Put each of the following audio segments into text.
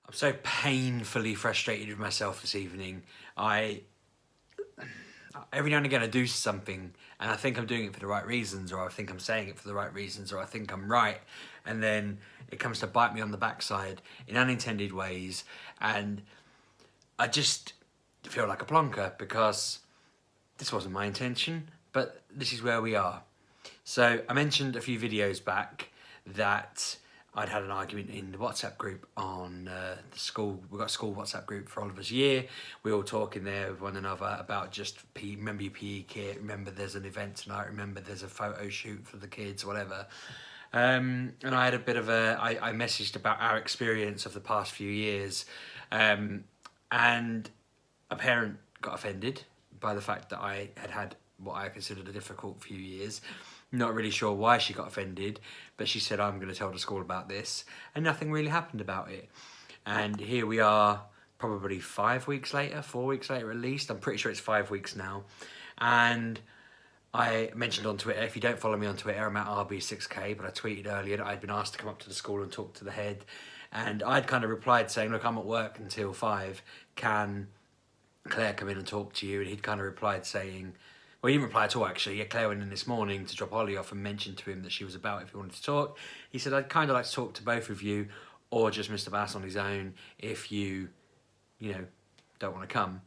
I'm so painfully frustrated with myself this evening. Every now and again I do something and I think I'm doing it for the right reasons, or I think I'm saying it for the right reasons, or I think I'm right, and then it comes to bite me on the backside in unintended ways, and I just feel like a plonker because this wasn't my intention, but this is where we are. So I mentioned a few videos back that I'd had an argument in the WhatsApp group on the school. We've got a school WhatsApp group for Oliver's year. We all talk in there with one another about just remember your PE kit, remember there's an event tonight, remember there's a photo shoot for the kids, whatever. And I had a bit of I messaged about our experience of the past few years, and a parent got offended by the fact that I had what I considered a difficult few years. Not really sure why she got offended, but she said, I'm going to tell the school about this, and nothing really happened about it. And here we are, probably 5 weeks later, 4 weeks later at least. I'm pretty sure it's 5 weeks now. And I mentioned on Twitter, if you don't follow me on Twitter, I'm at RB6K, but I tweeted earlier that I'd been asked to come up to the school and talk to the head. And I'd kind of replied saying, look, I'm at work until 5. Can Claire come in and talk to you? And he'd kind of replied saying, well, he didn't reply at all, actually. Yeah, Claire went in this morning to drop Ollie off and mentioned to him that she was about if he wanted to talk. He said, I'd kind of like to talk to both of you, or just Mr. Bass on his own if you don't want to come.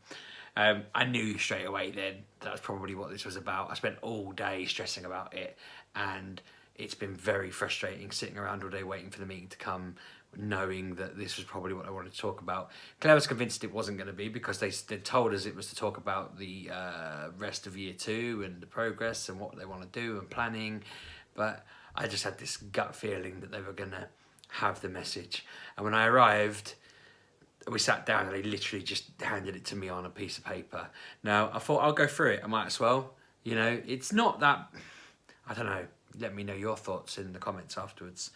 I knew straight away then that was probably what this was about. I spent all day stressing about it, and it's been very frustrating sitting around all day waiting for the meeting to come, knowing that this was probably what I wanted to talk about. Claire was convinced it wasn't going to be because they told us it was to talk about the rest of year 2 and the progress and what they want to do and planning, but I just had this gut feeling that they were going to have the message. And when I arrived, we sat down and they literally just handed it to me on a piece of paper. Now, I thought I'll go through it. I might as well. It's not that, I don't know, let me know your thoughts in the comments afterwards.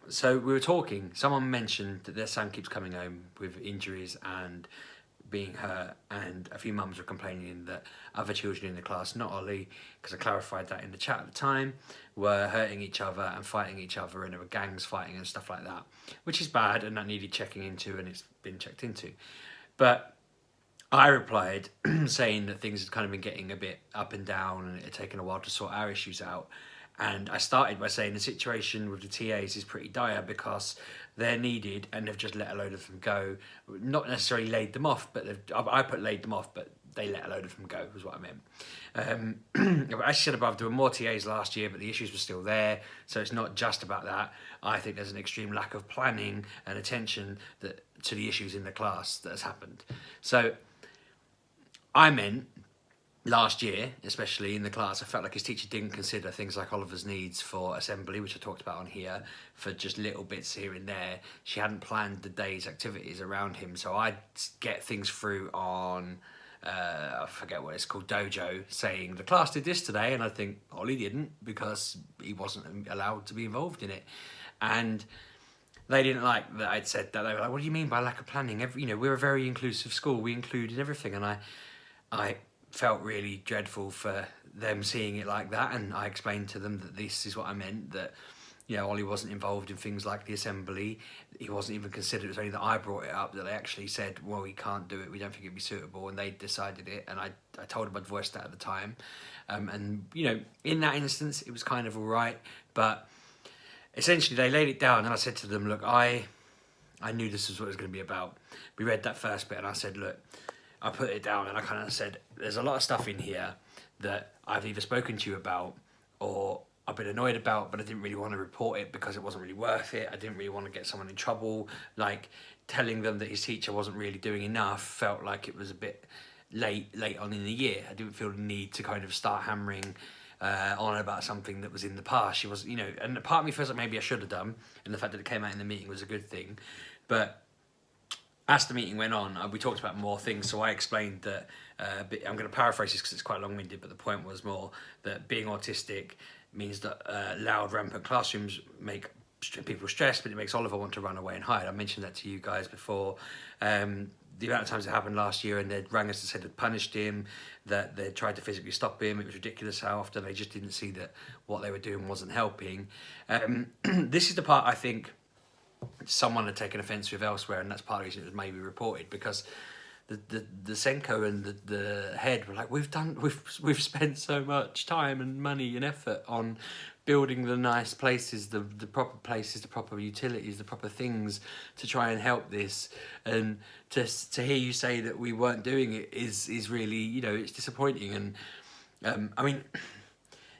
So we were talking, someone mentioned that their son keeps coming home with injuries and being hurt, and a few mums were complaining that other children in the class, not Ollie, because I clarified that in the chat at the time, were hurting each other and fighting each other, and there were gangs fighting and stuff like that, which is bad and that needed checking into, and it's been checked into. But I replied saying that things had kind of been getting a bit up and down and it had taken a while to sort our issues out. And I started by saying the situation with the TAs is pretty dire because they're needed and they've just let a load of them go. Not necessarily laid them off, but I put laid them off, but they let a load of them go, was what I meant. I said above, there were more TAs last year, but the issues were still there. So it's not just about that. I think there's an extreme lack of planning and attention to the issues in the class that has happened. So I meant last year, especially in the class, I felt like his teacher didn't consider things like Oliver's needs for assembly, which I talked about on here, for just little bits here and there. She hadn't planned the day's activities around him, so I'd get things through on, I forget what it's called, Dojo, saying the class did this today, and I think Ollie didn't because he wasn't allowed to be involved in it. And they didn't like that I'd said that. They were like, what do you mean by lack of planning? We're a very inclusive school. We included everything, and I felt really dreadful for them seeing it like that, and I explained to them that this is what I meant, that Ollie wasn't involved in things like the assembly. He wasn't even considered. It was only that I brought it up, that they actually said, well, we can't do it, we don't think it'd be suitable, and they decided it, and I told them I'd voiced that at the time. And in that instance it was kind of all right, but essentially they laid it down, and I said to them, look, I knew this was what it was going to be about. We read that first bit and I said, look, I put it down and I kind of said, there's a lot of stuff in here that I've either spoken to you about or I've been annoyed about, but I didn't really want to report it because it wasn't really worth it. I didn't really want to get someone in trouble. Like, telling them that his teacher wasn't really doing enough felt like it was a bit late on in the year. I didn't feel the need to kind of start hammering on about something that was in the past. She was, and part of me feels like maybe I should have done, and the fact that it came out in the meeting was a good thing. But as the meeting went on, we talked about more things, so I explained that, I'm going to paraphrase this because it's quite long-winded, but the point was more that being autistic means that loud, rampant classrooms make people stressed, but it makes Oliver want to run away and hide. I mentioned that to you guys before. The amount of times it happened last year, and they'd rang us and said they'd punished him, that they tried to physically stop him. It was ridiculous how often they just didn't see that what they were doing wasn't helping. This is the part I think someone had taken offence with elsewhere, and that's part of the reason it was maybe reported, because the SENCO and the head were like, we've spent so much time and money and effort on building the nice places, the proper places, the proper utilities, the proper things to try and help this, and to hear you say that we weren't doing it is really, you know, it's disappointing. And I mean,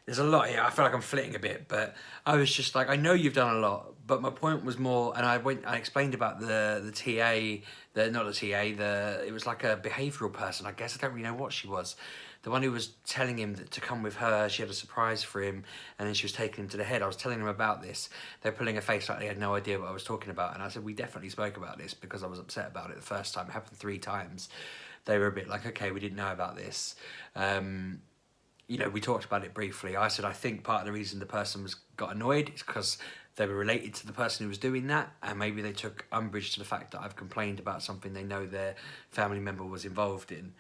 there's a lot here. I feel like I'm flitting a bit, but I was just like, I know you've done a lot, but my point was more, and I explained about the TA, it was like a behavioural person, I guess. I don't really know what she was. The one who was telling him to come with her, she had a surprise for him, and then she was taking him to the head. I was telling them about this. They're pulling a face like they had no idea what I was talking about. And I said, we definitely spoke about this, because I was upset about it the first time. It happened 3 times. They were a bit like, okay, we didn't know about this. You know, we talked about it briefly. I said, I think part of the reason the person got annoyed is because they were related to the person who was doing that, and maybe they took umbrage to the fact that I've complained about something they know their family member was involved in.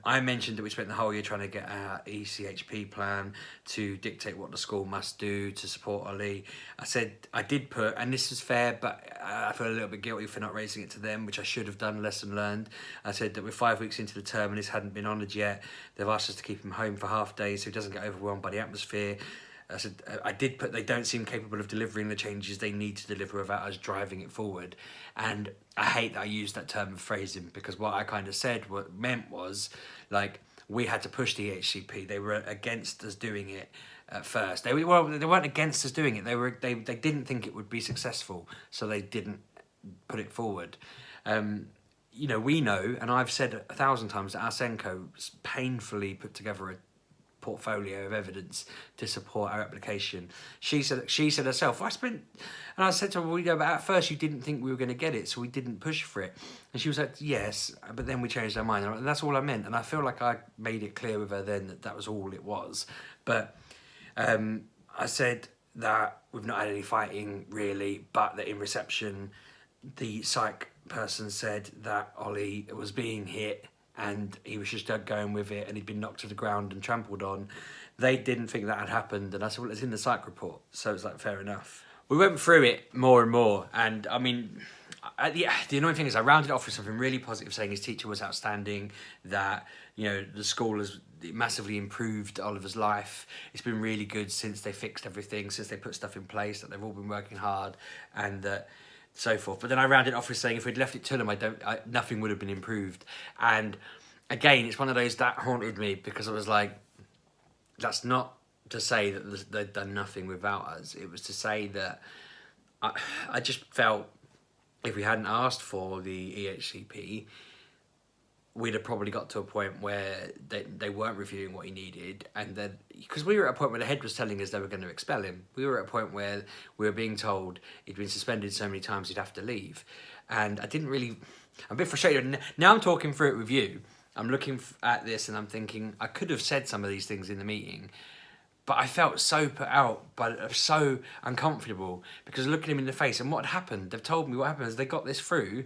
I mentioned that we spent the whole year trying to get our ECHP plan to dictate what the school must do to support Ollie. I said I did put, and this is fair, but I feel a little bit guilty for not raising it to them, which I should have done, lesson learned. I said that we're 5 weeks into the term and this hadn't been honoured yet. They've asked us to keep him home for half days so he doesn't get overwhelmed by the atmosphere. I said, I did put, they don't seem capable of delivering the changes they need to deliver without us driving it forward. And I hate that I used that term of phrasing, because what I kind of said, what meant was, like, we had to push the HCP. They were against us doing it at first. They weren't against us doing it. They didn't think it would be successful, so they didn't put it forward. You know, we know, and I've said 1,000 times, that our SENCO painfully put together a portfolio of evidence to support our application. She said herself, and I said to her, well, you know, but at first you didn't think we were going to get it, so we didn't push for it. And she was like, yes, but then we changed our mind. And that's all I meant. And I feel like I made it clear with her then that that was all it was. But I said that we've not had any fighting really, but that in reception, the psych person said that Ollie was being hit and he was just going with it, and he'd been knocked to the ground and trampled on. They didn't think that had happened, and I said, well, it's in the psych report, so it's like, fair enough. We went through it more and more, and I mean, the annoying thing is I rounded off with something really positive, saying his teacher was outstanding, that, you know, the school has massively improved Oliver's life. It's been really good since they fixed everything, since they put stuff in place, that they've all been working hard, and that so forth. But then I rounded off with saying if we'd left it to them, nothing would have been improved. And again, it's one of those that haunted me, because I was like, that's not to say that they'd done nothing without us. It was to say that I just felt if we hadn't asked for the EHCP, we'd have probably got to a point where they weren't reviewing what he needed, and then, because we were at a point where the head was telling us they were going to expel him. We were at a point where we were being told he'd been suspended so many times he'd have to leave. And I'm a bit frustrated. Now I'm talking through it with you, I'm looking at this and I'm thinking, I could have said some of these things in the meeting, but I felt so put out, but so uncomfortable, because looking him in the face, and what had happened, they've told me what happened is they got this through,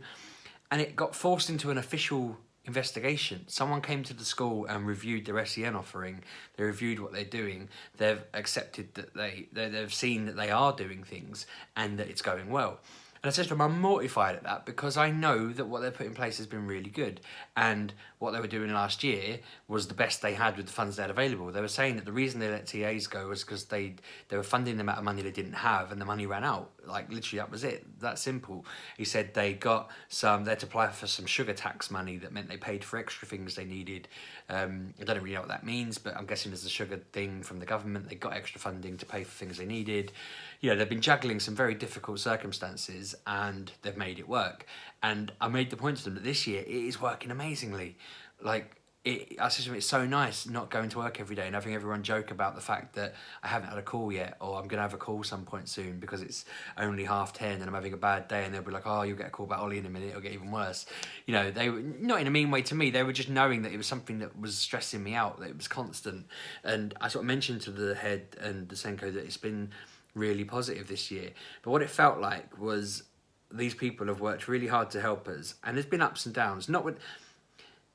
and it got forced into an official investigation. Someone came to the school and reviewed their SEN offering. They reviewed what they're doing. They've accepted that they've seen that they are doing things and that it's going well. And I said to them, I'm mortified at that, because I know that what they've put in place has been really good, and what they were doing last year was the best they had with the funds they had available. They were saying that the reason they let TAs go was because they were funding them out of money they didn't have, and the money ran out. Like, literally, that was it. That simple. He said they had to apply for some sugar tax money that meant they paid for extra things they needed. I don't really know what that means, but I'm guessing there's a sugar thing from the government. They got extra funding to pay for things they needed. You know, they've been juggling some very difficult circumstances, and they've made it work. And I made the point to them that this year it is working amazingly. Like, I said to them, it's so nice not going to work every day and having everyone joke about the fact that I haven't had a call yet, or I'm going to have a call some point soon because it's only 10:30 and I'm having a bad day, and they'll be like, oh, you'll get a call about Ollie in a minute, it'll get even worse. You know, they were not in a mean way to me, they were just knowing that it was something that was stressing me out, that it was constant. And I sort of mentioned to the head and the SENCO that it's been really positive this year. But what it felt like was these people have worked really hard to help us, and there's been ups and downs, not with...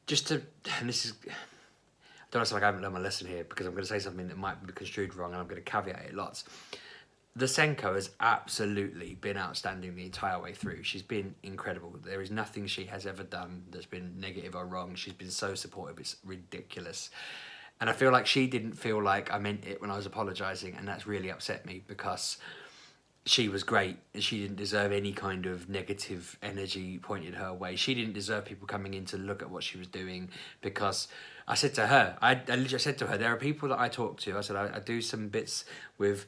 and this is, I don't want to sound like I haven't learned my lesson here, because I'm going to say something that might be construed wrong, and I'm going to caveat it lots. the Senko has absolutely been outstanding the entire way through. She's been incredible. There is nothing she has ever done that's been negative or wrong. She's been so supportive, it's ridiculous. And I feel like she didn't feel like I meant it when I was apologising, and that's really upset me, because she was great and she didn't deserve any kind of negative energy pointed her way. She didn't deserve people coming in to look at what she was doing, because I said to her, I literally said to her, there are people that I talk to. I said, I do some bits with,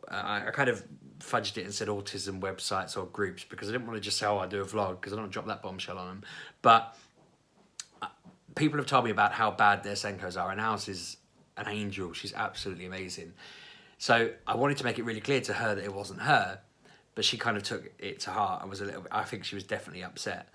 I kind of fudged it and said autism websites or groups, because I didn't want to just say, oh, I do a vlog, because I don't want to drop that bombshell on them. But people have told me about how bad their Senkos are, and ours is an angel. She's absolutely amazing. So I wanted to make it really clear to her that it wasn't her, but she kind of took it to heart and was a little bit, I think she was definitely upset.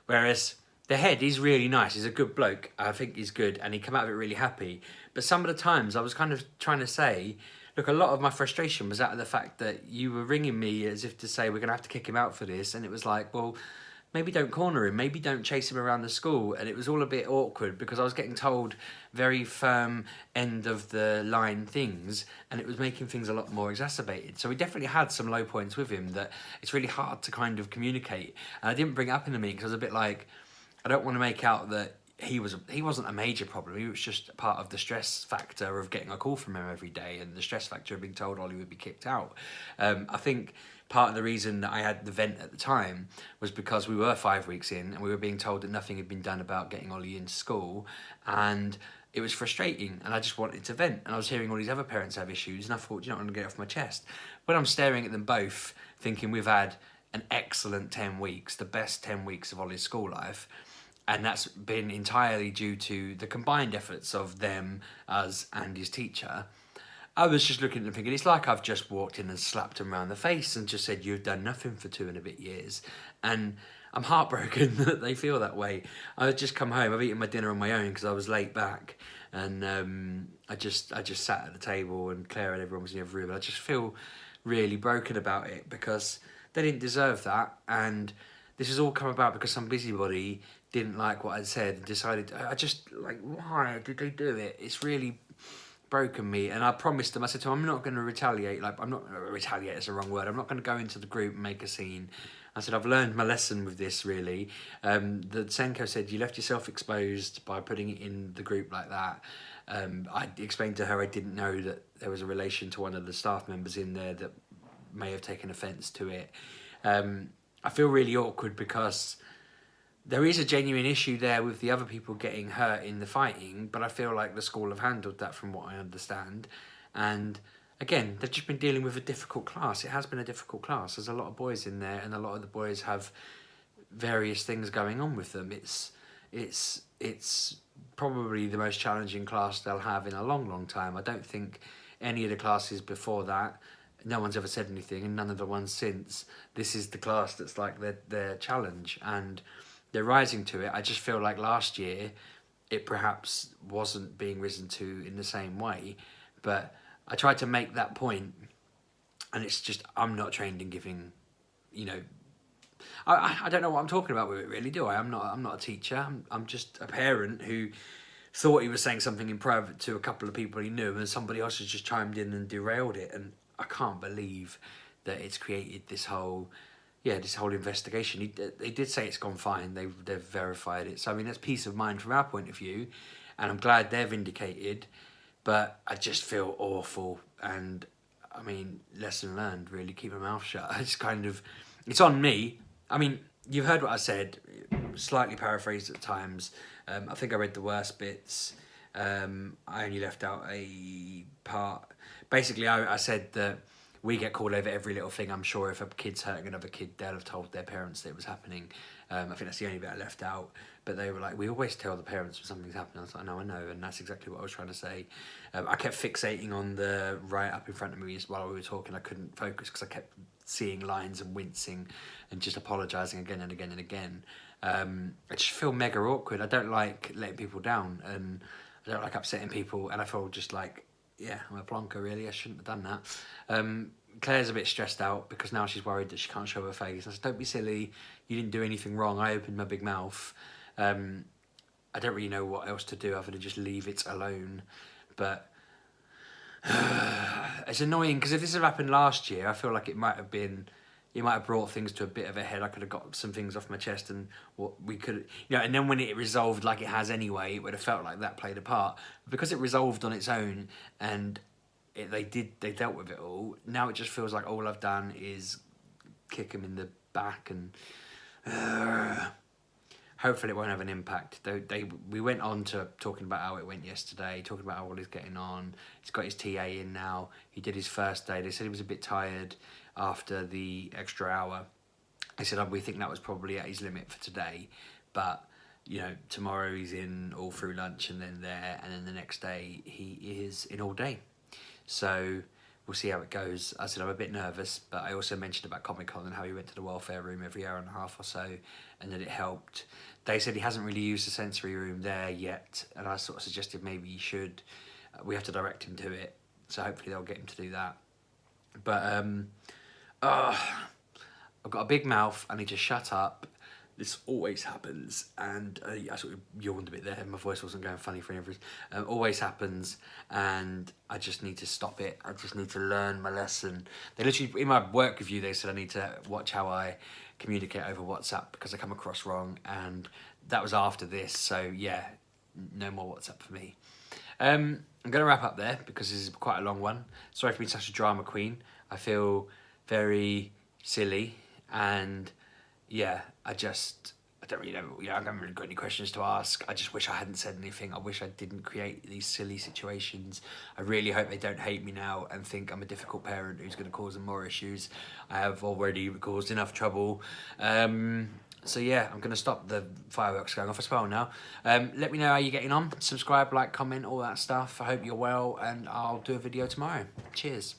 Whereas the head, he's really nice. He's a good bloke. I think he's good, and he came out of it really happy. But some of the times I was kind of trying to say, look, a lot of my frustration was out of the fact that you were ringing me as if to say we're going to have to kick him out for this. And it was like, well, maybe don't corner him, maybe don't chase him around the school. And it was all a bit awkward, because I was getting told very firm end of the line things, and it was making things a lot more exacerbated. So we definitely had some low points with him that it's really hard to kind of communicate. And I didn't bring it up in the meeting because I was a bit like, I don't want to make out that he wasn't a major problem. He was just part of the stress factor of getting a call from him every day, and the stress factor of being told Ollie would be kicked out. I think part of the reason that I had the vent at the time was because we were 5 weeks in and we were being told that nothing had been done about getting Ollie into school, and it was frustrating, and I just wanted to vent. And I was hearing all these other parents have issues, and I thought, you know, I'm going to get it off my chest. When I'm staring at them both, thinking we've had an excellent 10 weeks, the best 10 weeks of Ollie's school life, and that's been entirely due to the combined efforts of them, us, and his teacher, I was just looking at them thinking, it's like I've just walked in and slapped him around the face and just said, you've done nothing for 2 and a bit years. And I'm heartbroken that they feel that way. I've just come home, I've eaten my dinner on my own because I was late back. And I just sat at the table, and Claire and everyone was in the other room. I just feel really broken about it, because they didn't deserve that. And this has all come about because some busybody didn't like what I'd said and decided, I just, like, why did they do it? It's really broken me. And I promised them, I said to them, I'm not going to retaliate. Like, I'm not, retaliate is the wrong word. I'm not going to go into the group and make a scene. I said, I've learned my lesson with this, really. The Senko said, you left yourself exposed by putting it in the group like that. I explained to her I didn't know that there was a relation to one of the staff members in there that may have taken offence to it. I feel really awkward because there is a genuine issue there with the other people getting hurt in the fighting, but I feel like the school have handled that from what I understand. And again, they've just been dealing with a difficult class. It has been a difficult class. There's a lot of boys in there, and a lot of the boys have various things going on with them. It's probably the most challenging class they'll have in a long, long time. I don't think any of the classes before that, no one's ever said anything, and none of the ones since, this is the class that's like their challenge, and they're rising to it. I just feel like last year it perhaps wasn't being risen to in the same way, but I tried to make that point, and it's just, I'm not trained in giving, you know, I don't know what I'm talking about with it, really, do I? I'm not a teacher. I'm just a parent who thought he was saying something in private to a couple of people he knew, and somebody else has just chimed in and derailed it. And I can't believe that it's created this whole investigation. They did say it's gone fine. They've verified it. So I mean, that's peace of mind from our point of view, and I'm glad they're vindicated. But I just feel awful, and I mean, lesson learned. Really, keep my mouth shut. It's on me. I mean, you've heard what I said, slightly paraphrased at times. I think I read the worst bits. I only left out a part. Basically, I said that we get called over every little thing. I'm sure if a kid's hurting another kid, they'll have told their parents that it was happening. I think that's the only bit I left out. But they were like, we always tell the parents when something's happening. I was like, no, I know. And that's exactly what I was trying to say. I kept fixating on the right up in front of me while we were talking. I couldn't focus because I kept seeing lines and wincing and just apologising again and again and again. I just feel mega awkward. I don't like letting people down, and I don't like upsetting people. And I feel just like, yeah, I'm a plonker, really. I shouldn't have done that. Claire's a bit stressed out because now she's worried that she can't show her face. I said, don't be silly. You didn't do anything wrong. I opened my big mouth. I don't really know what else to do other than just leave it alone. But It's annoying because if this had happened last year, I feel like it might have brought things to a bit of a head. I could have got some things off my chest, and what we could, and then when it resolved like it has anyway, it would have felt like that played a part. But because it resolved on its own, and they dealt with it all. Now it just feels like all I've done is kick him in the back, and hopefully it won't have an impact. We went on to talking about how it went yesterday, talking about how well he's getting on. He's got his TA in now. He did his first day. They said he was a bit tired after the extra hour. They said, we think that was probably at his limit for today, but tomorrow he's in all through lunch and then there, and then the next day he is in all day. So we'll see how it goes. I said I'm a bit nervous, but I also mentioned about Comic-Con and how he went to the welfare room every hour and a half or so, and that it helped. They said he hasn't really used the sensory room there yet, and I sort of suggested maybe he should. We have to direct him to it, so hopefully they'll get him to do that. But I've got a big mouth. I need to shut up. This always happens, and I sort of yawned a bit there. My voice wasn't going funny for any reason. Always happens, and I just need to stop it. I just need to learn my lesson. They literally, in my work review, they said I need to watch how I communicate over WhatsApp because I come across wrong, and that was after this. So yeah, no more WhatsApp for me. I'm going to wrap up there because this is quite a long one. Sorry for being such a drama queen. I feel very silly, and yeah, I don't really know. I haven't really got any questions to ask. I just wish I hadn't said anything. I wish I didn't create these silly situations. I really hope they don't hate me now and think I'm a difficult parent who's going to cause them more issues. I have already caused enough trouble. So yeah, I'm going to stop the fireworks going off as well now. Let me know how you're getting on. Subscribe, like, comment, all that stuff. I hope you're well, and I'll do a video tomorrow. Cheers.